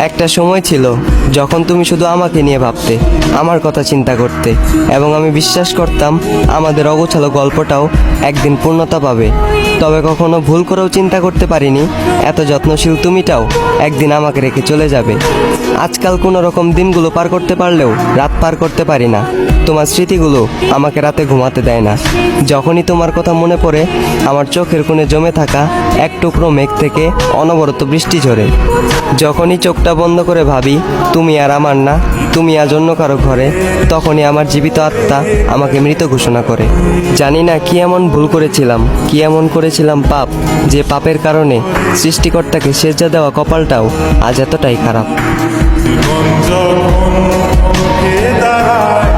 একটা সময় ছিল যখন তুমি শুধু আমাকে নিয়ে ভাবতে, আমার কথা চিন্তা করতে, এবং আমি বিশ্বাস করতাম আমাদের অগোছালো গল্পটাও একদিন পূর্ণতা পাবে। তবে কখনো ভুল করেও চিন্তা করতে পারিনি এত যত্নশীল তুমিটাও একদিন আমাকে রেখে চলে যাবে। আজকাল কোনো রকম দিনগুলো পার করতে পারলেও রাত পার করতে পারি না। তোমার স্মৃতিগুলো আমাকে রাতে ঘুমাতে দেয় না। যখনই তোমার কথা মনে পড়ে আমার চোখের কোণে জমে থাকা এক টুকরো মেঘ থেকে অনবরত বৃষ্টি ঝরে। যখনই চোখটা বন্ধ করে ভাবি তুমি আর আমার না, তুমি আজ অন্য কারো ঘরে, তখনই আমার জীবিত আত্মা আমাকে মৃত ঘোষণা করে। জানি না কি এমন ভুল করেছিলাম, কি এমন করেছিলাম পাপ, যে পাপের কারণে সৃষ্টিকর্তাকে সেজদা দেওয়া কপালটাও আজ এতটাই খারাপ। জীবন যখন দাঁড়ায়